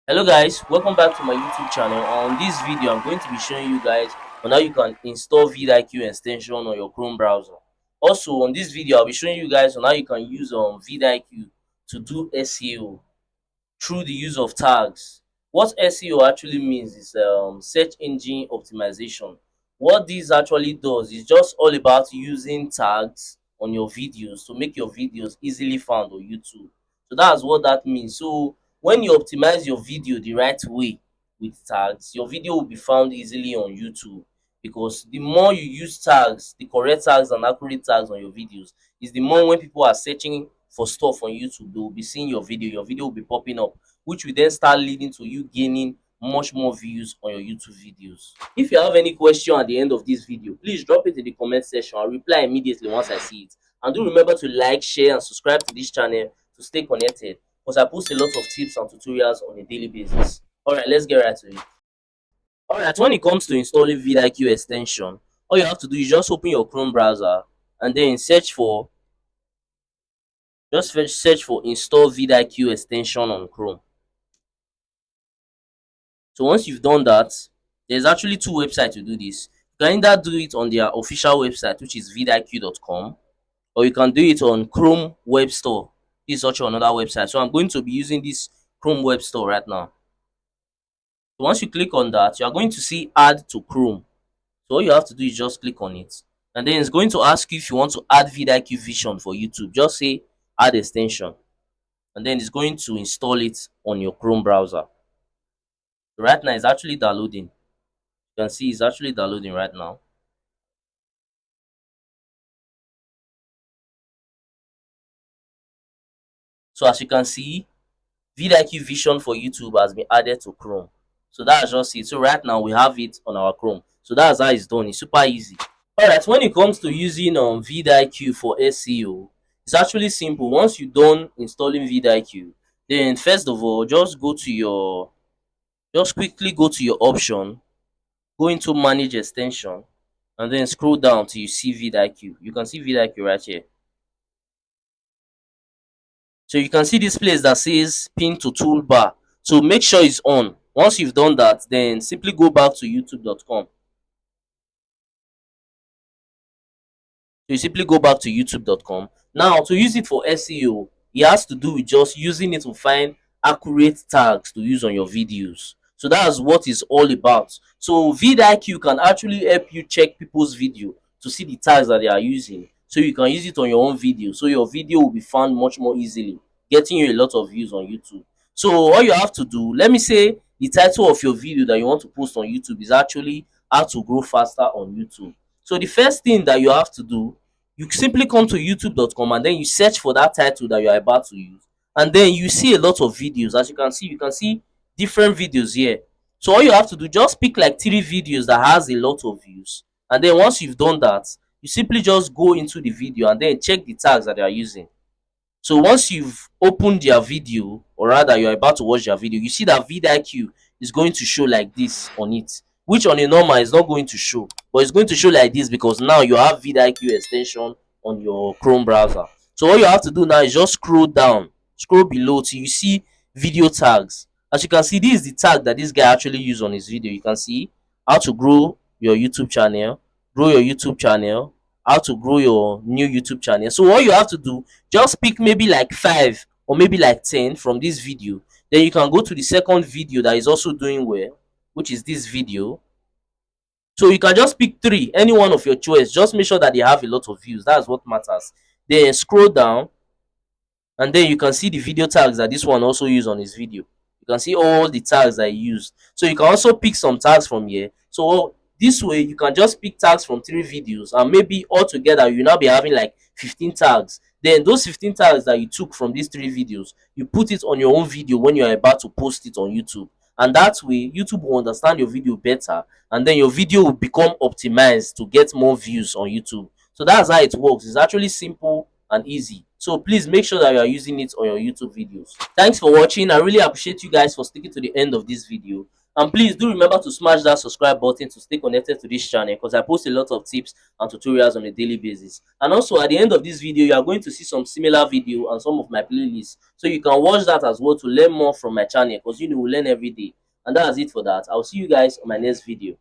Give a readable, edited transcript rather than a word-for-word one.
Hello guys, welcome back to my YouTube channel. On this video I'm going to be showing you guys on how you can install VidIQ extension on your Chrome browser. Also on this video I'll be showing you guys on how you can use VidIQ to do SEO through the use of tags. What SEO actually means is search engine optimization. What this actually does is just all about using tags on your videos to make your videos easily found on YouTube. So that's what that means. So when you optimize your video the right way with tags, your video will be found easily on YouTube, because the more you use tags, the correct tags and accurate tags on your videos, is the more when people are searching for stuff on YouTube, they will be seeing your video will be popping up, which will then start leading to you gaining much more views on your YouTube videos. If you have any question at the end of this video, please drop it in the comment section. I'll reply immediately once I see it. And do remember to like, share, and subscribe to this channel to stay connected, because I post a lot of tips and tutorials on a daily basis. Alright, let's get right to it. Alright, when it comes to installing VidIQ extension, all you have to do is just open your Chrome browser and then search for install VidIQ extension on Chrome. So once you've done that, there's actually two websites to do this. You can either do it on their official website, which is vidiq.com, or you can do it on Chrome Web Store. This is also another website. So I'm going to be using this Chrome Web Store right now. So once you click on that, you are going to see add to Chrome. So all you have to do is just click on it. And then it's going to ask you if you want to add VidIQ Vision for YouTube. Just say add extension. And then it's going to install it on your Chrome browser. So right now it's actually downloading. You can see it's actually downloading right now. So as you can see, VidIQ Vision for YouTube has been added to Chrome. So that's just it. So right now we have it on our Chrome. So that's how it's done. It's super easy. Alright, when it comes to using VidIQ for SEO, it's actually simple. Once you're done installing VidIQ, then first of all, just quickly go to your option, go into manage extension, and then scroll down till you see VidIQ. You can see VidIQ right here. So you can see this place that says pin to toolbar. So make sure it's on. Once you've done that, then simply go back to youtube.com. So you simply go back to youtube.com. Now, to use it for SEO, it has to do with just using it to find accurate tags to use on your videos. So that's what it's all about. So vidIQ can actually help you check people's video to see the tags that they are using, so you can use it on your own video, so your video will be found much more easily, getting you a lot of views on YouTube. So all you have to do, let me say the title of your video that you want to post on YouTube is actually how to grow faster on YouTube. So the first thing that you have to do, you simply come to youtube.com and then you search for that title that you are about to use, and then you see a lot of videos. As you can see different videos here. So all you have to do, just pick like 3 videos that has a lot of views, and then once you've done that, you simply just go into the video and then check the tags that they are using. So once you've opened their video, or rather you're about to watch their video, you see that vidIQ is going to show like this on it, which on a normal is not going to show, but it's going to show like this because now you have vidIQ extension on your Chrome browser. So all you have to do now is just scroll down, scroll below till you see video tags. As you can see, this is the tag that this guy actually used on his video. You can see how to grow your YouTube channel, how to grow your new YouTube channel. So all you have to do, just pick maybe like 5 or maybe like 10 from this video. Then you can go to the second video that is also doing well, which is this video. So you can just pick 3, any one of your choice. Just make sure that they have a lot of views. That's what matters. Then scroll down, and then you can see the video tags that this one also used on his video. You can see all the tags that he used. So you can also pick some tags from here. So this way you can just pick tags from 3 videos, and maybe altogether you now be having like 15 tags. Then those 15 tags that you took from these 3 videos, you put it on your own video when you are about to post it on YouTube. And that way YouTube will understand your video better, and then your video will become optimized to get more views on YouTube. So that's how it works. It's actually simple and easy. So please make sure that you are using it on your YouTube videos. Thanks for watching. I really appreciate you guys for sticking to the end of this video. And please do remember to smash that subscribe button to stay connected to this channel, because I post a lot of tips and tutorials on a daily basis. And also at the end of this video, you are going to see some similar video and some of my playlists, so you can watch that as well to learn more from my channel, because we learn every day. And that's it for that. I'll see you guys on my next video.